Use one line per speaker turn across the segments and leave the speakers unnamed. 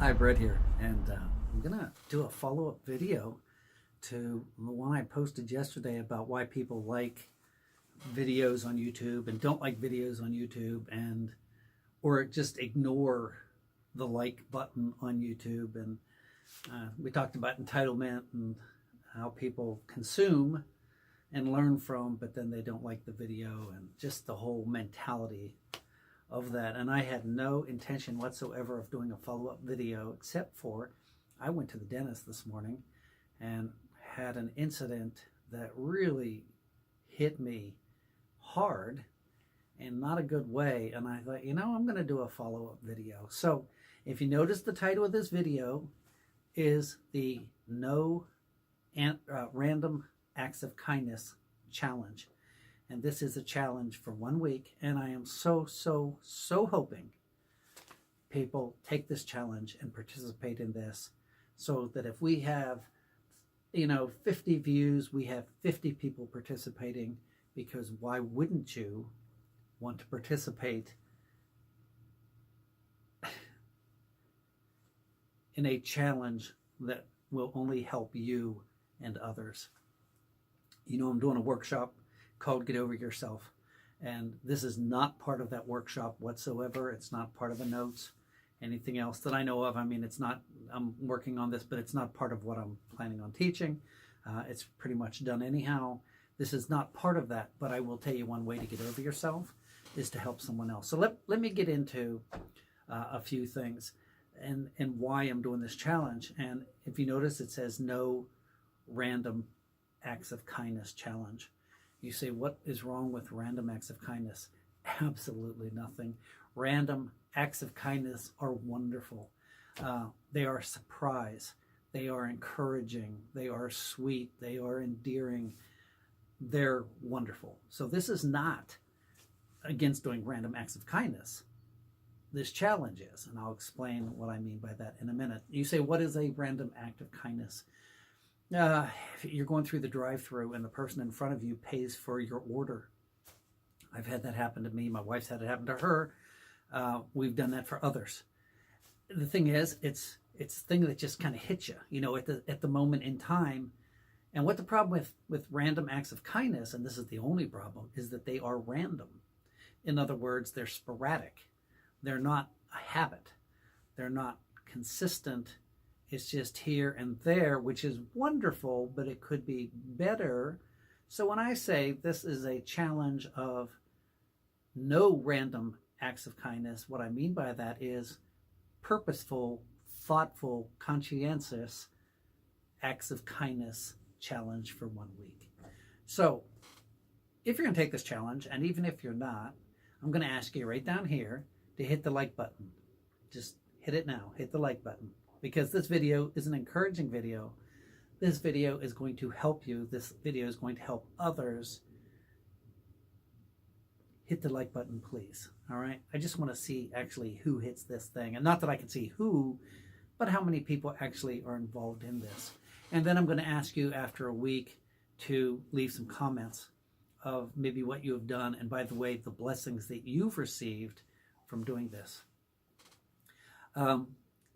Hi, Brett here, and I'm gonna do a follow-up video to the one I posted yesterday about why people like videos on YouTube and don't like videos on YouTube, and or just ignore the like button on YouTube. And we talked about entitlement and how people consume and learn from, but then they don't like the video, and just the whole mentality of that. And I had no intention whatsoever of doing a follow-up video, except for I went to the dentist this morning and had an incident that really hit me hard in not a good way. And I thought, I'm going to do a follow-up video. So if you notice, the title of this video is the No Random Acts of Kindness Challenge. And this is a challenge for 1 week. And I am so hoping people take this challenge and participate in this, so that if we have, 50 views, we have 50 people participating, because why wouldn't you want to participate in a challenge that will only help you and others? I'm doing a workshop called Get Over Yourself, and this is not part of that workshop whatsoever. It's not part of the notes, anything else that I know of. I mean, it's not, I'm working on this, but it's not part of what I'm planning on teaching. It's pretty much done anyhow. This is not part of that, but I will tell you, one way to get over yourself is to help someone else. So let me get into a few things and why I'm doing this challenge. And if you notice, it says No Random Acts of Kindness Challenge. You say, what is wrong with random acts of kindness? Absolutely nothing. Random acts of kindness are wonderful. They are a surprise. They are encouraging. They are sweet. They are endearing. They're wonderful. So this is not against doing random acts of kindness. This challenge is, and I'll explain what I mean by that in a minute. You say, what is a random act of kindness? If you're going through the drive-thru and the person in front of you pays for your order. I've had that happen to me. My wife's had it happen to her. We've done that for others. The thing is, it's a thing that just kind of hits you, at the moment in time. And what the problem with random acts of kindness, and this is the only problem, is that they are random. In other words, they're sporadic. They're not a habit. They're not consistent. It's just here and there, which is wonderful, but it could be better. So when I say this is a challenge of no random acts of kindness, what I mean by that is purposeful, thoughtful, conscientious acts of kindness challenge for 1 week. So if you're going to take this challenge, and even if you're not, I'm going to ask you right down here to hit the like button. Just hit it now. Hit the like button. Because this video is an encouraging video. This video is going to help you. This video is going to help others. Hit the like button, please. All right? I just want to see actually who hits this thing. And not that I can see who, but how many people actually are involved in this. And then I'm going to ask you after a week to leave some comments of maybe what you have done. And by the way, the blessings that you've received from doing this.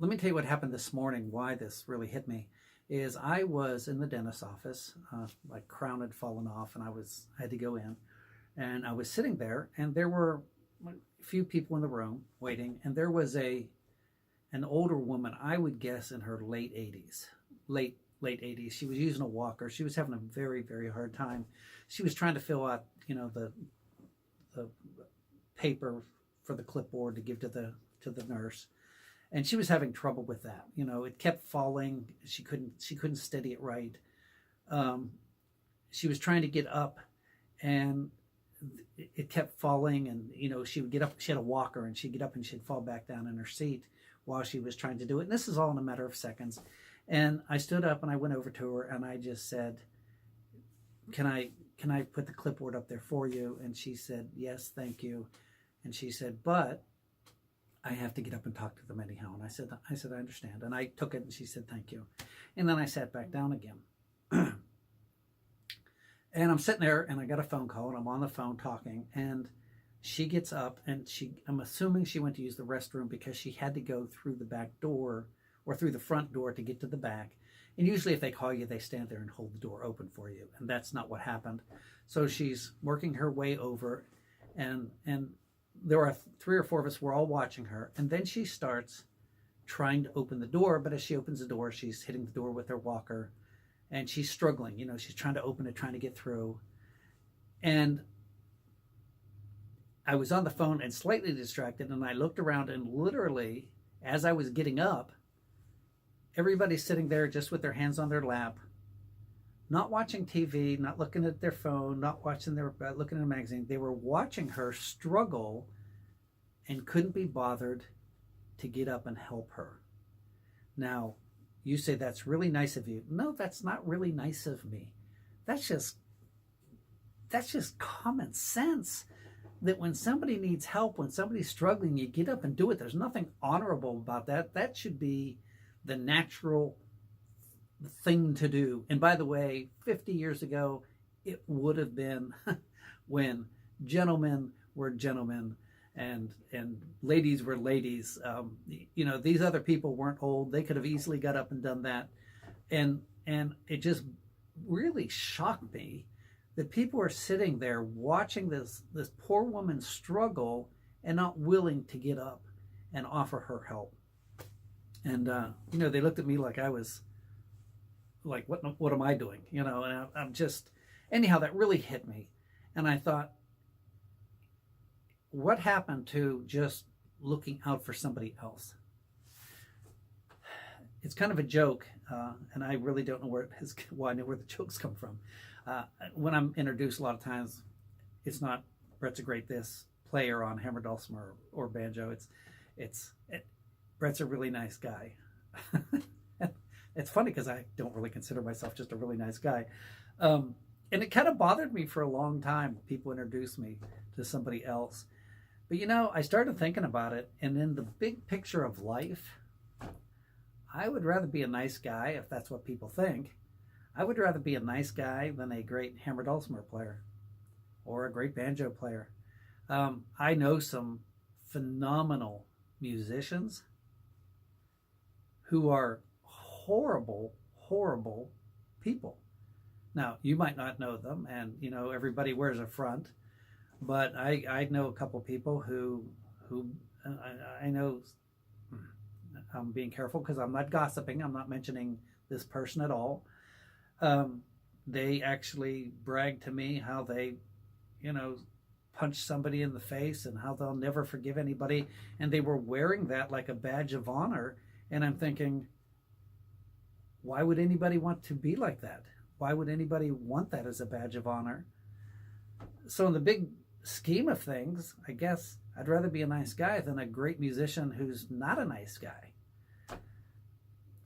Let me tell you what happened this morning, why this really hit me, is I was in the dentist's office, my crown had fallen off, and I had to go in, and I was sitting there, and there were a few people in the room waiting, and there was an older woman, I would guess in her late 80s. She was using a walker. She was having a very, very hard time. She was trying to fill out, the paper for the clipboard to give to the nurse. And she was having trouble with that. It kept falling. She couldn't steady it right. She was trying to get up, and it kept falling. And she would get up. She had a walker, and she'd get up and she'd fall back down in her seat while she was trying to do it. And this is all in a matter of seconds. And I stood up and I went over to her and I just said, "Can I put the clipboard up there for you?" And she said, "Yes, thank you." And she said, "But I have to get up and talk to them anyhow." And I said, I understand. And I took it, and she said, "Thank you." And then I sat back down again. And I'm sitting there, and I got a phone call, and I'm on the phone talking, and she gets up, and I'm assuming she went to use the restroom because she had to go through the back door or through the front door to get to the back. And usually if they call you, they stand there and hold the door open for you. And that's not what happened. So she's working her way over, and there are 3 or 4 of us. We're all watching her. And then she starts trying to open the door. But as she opens the door, she's hitting the door with her walker. And she's struggling. You know, she's trying to open it, trying to get through. And I was on the phone and slightly distracted. And I looked around, and literally, as I was getting up, everybody's sitting there just with their hands on their lap, not watching TV, not looking at their phone, not watching looking at a magazine. They were watching her struggle and couldn't be bothered to get up and help her. Now, you say that's really nice of you. No, that's not really nice of me. That's just common sense. That when somebody needs help, when somebody's struggling, you get up and do it. There's nothing honorable about that. That should be the natural thing to do. And by the way, 50 years ago, it would have been when gentlemen were gentlemen and ladies were ladies. You know, these other people weren't old. They could have easily got up and done that. And it just really shocked me that people are sitting there watching this poor woman struggle and not willing to get up and offer her help. And, you know, they looked at me like I was like, what am I doing? You know, and I'm just, anyhow, that really hit me. And I thought, what happened to just looking out for somebody else? It's kind of a joke, and I really don't know where the jokes come from. When I'm introduced, a lot of times, it's not Brett's a great this player on hammer, dulcimer, or banjo. Brett's a really nice guy. It's funny because I don't really consider myself just a really nice guy. And it kind of bothered me for a long time. People introduced me to somebody else. But you know, I started thinking about it, and in the big picture of life, I would rather be a nice guy, if that's what people think. I would rather be a nice guy than a great hammer dulcimer player or a great banjo player. I know some phenomenal musicians who are horrible, horrible people. Now, you might not know them, and you know, everybody wears a front, but I know a couple people who I know. I'm being careful because I'm not gossiping. I'm not mentioning this person at all. They actually bragged to me how they, you know, punched somebody in the face and how they'll never forgive anybody. And they were wearing that like a badge of honor. And I'm thinking, why would anybody want to be like that? Why would anybody want that as a badge of honor? So in the big scheme of things, I guess I'd rather be a nice guy than a great musician who's not a nice guy.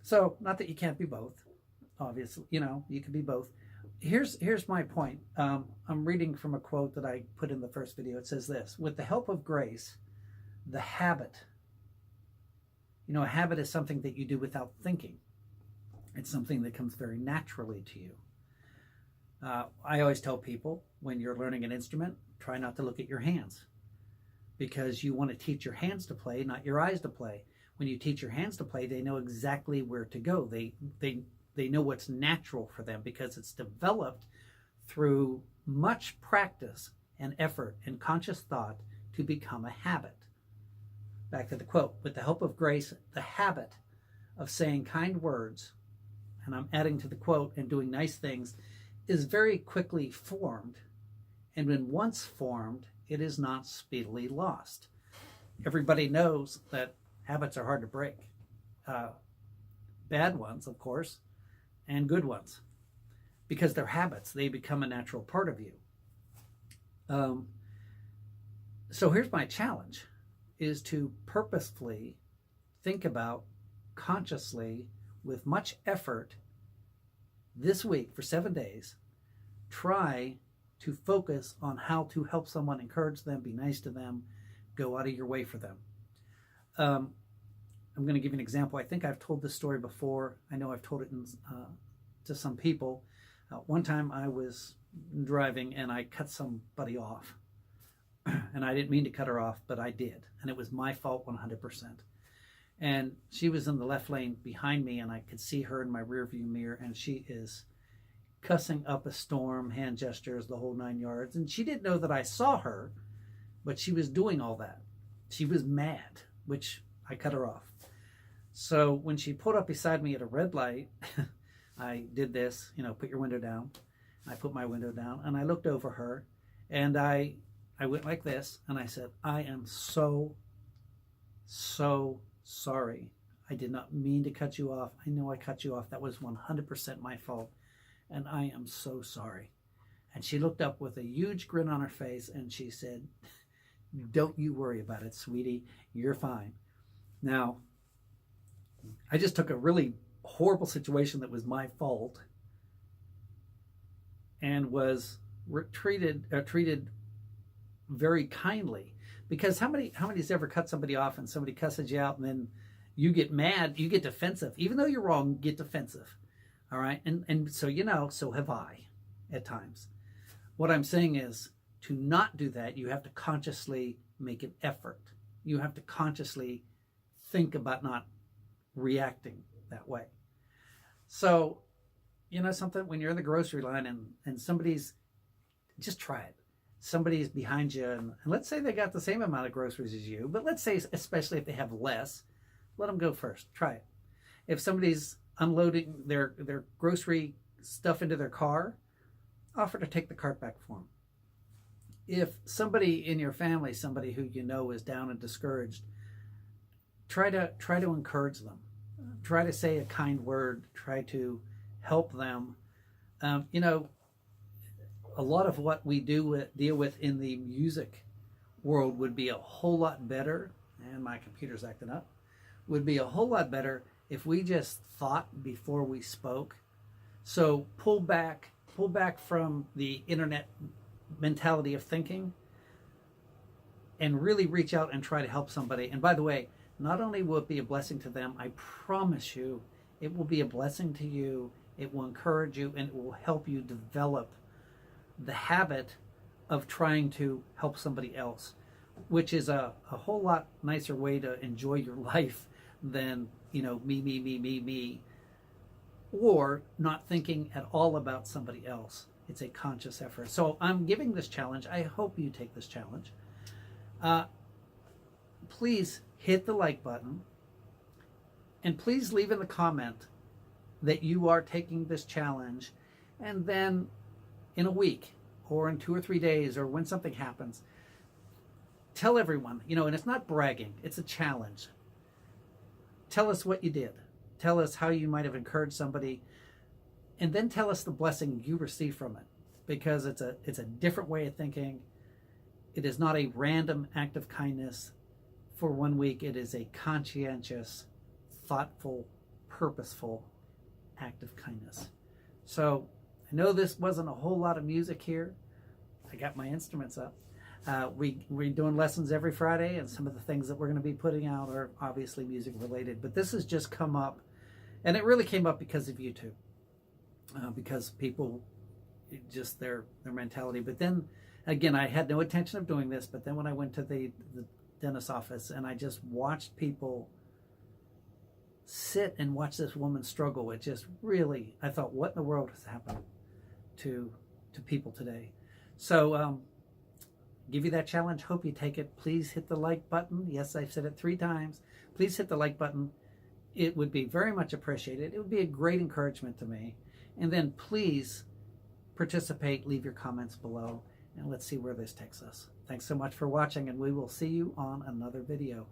So, not that you can't be both. Obviously, you know, you can be both. Here's my point. I'm reading from a quote that I put in the first video. It says this: with the help of grace, the habit. You know, a habit is something that you do without thinking. It's something that comes very naturally to you. I always tell people, when you're learning an instrument, try not to look at your hands, because you want to teach your hands to play, not your eyes to play. When you teach your hands to play, they know exactly where to go. They know what's natural for them because it's developed through much practice and effort and conscious thought to become a habit. Back to the quote: with the help of grace, the habit of saying kind words, and I'm adding to the quote, and doing nice things, is very quickly formed. And when once formed, it is not speedily lost. Everybody knows that habits are hard to break. Bad ones, of course, and good ones. Because they're habits. They become a natural part of you. So here's my challenge, is to purposefully think about, consciously, with much effort, this week for 7 days, try to focus on how to help someone, encourage them, be nice to them, go out of your way for them. I'm going to give you an example. I think I've told this story before. I know I've told it to some people. One time I was driving and I cut somebody off. And I didn't mean to cut her off, but I did. And it was my fault 100%. And she was in the left lane behind me, and I could see her in my rearview mirror, and she is cussing up a storm, hand gestures, the whole 9 yards. And she didn't know that I saw her, but she was doing all that. She was mad, which I cut her off. So when she pulled up beside me at a red light, I did this, put your window down. I put my window down, and I looked over her, and I went like this, and I said, I am so sorry. I did not mean to cut you off. I know I cut you off. That was 100% my fault, and I am so sorry. And she looked up with a huge grin on her face, and she said, don't you worry about it, sweetie. You're fine. Now, I just took a really horrible situation that was my fault and was treated very kindly. Because how many's ever cut somebody off and somebody cusses you out, and then you get mad, you get defensive. Even though you're wrong, you get defensive. All right? And so, so have I at times. What I'm saying is, to not do that, you have to consciously make an effort. You have to consciously think about not reacting that way. So, something, when you're in the grocery line and somebody's, just try it. Somebody's behind you, and let's say they got the same amount of groceries as you, but let's say, especially if they have less, let them go first. Try it. If somebody's unloading their grocery stuff into their car, offer to take the cart back for them. If somebody in your family, somebody who is down and discouraged, try to encourage them. Try to say a kind word. Try to help them. A lot of what we deal with in the music world would be a whole lot better, and my computer's acting up, would be a whole lot better if we just thought before we spoke. So pull back from the internet mentality of thinking and really reach out and try to help somebody. And by the way, not only will it be a blessing to them, I promise you, it will be a blessing to you. It will encourage you, and it will help you develop the habit of trying to help somebody else, which is a whole lot nicer way to enjoy your life than, me, or not thinking at all about somebody else. It's a conscious effort. So I'm giving this challenge. I hope you take this challenge. Please hit the like button, and please leave in the comment that you are taking this challenge, and then in a week or in 2 or 3 days or when something happens, tell everyone, and it's not bragging, it's a challenge. Tell us what you did. Tell us how you might have encouraged somebody, and then tell us the blessing you received from it, because it's a different way of thinking. It is not a random act of kindness for 1 week. It is a conscientious, thoughtful, purposeful act of kindness. So I know this wasn't a whole lot of music here. I got my instruments up. We're doing lessons every Friday, and some of the things that we're going to be putting out are obviously music related. But this has just come up, and it really came up because of YouTube, because people, just their mentality. But then, again, I had no intention of doing this. But then when I went to the dentist's office and I just watched people sit and watch this woman struggle, it just really, I thought, what in the world has happened to people today? So give you that challenge. Hope you take it. Please hit the like button. Yes, I've said it 3 times. Please hit the like button. It would be very much appreciated. It would be a great encouragement to me. And then please participate, leave your comments below, and let's see where this takes us. Thanks so much for watching, and we will see you on another video.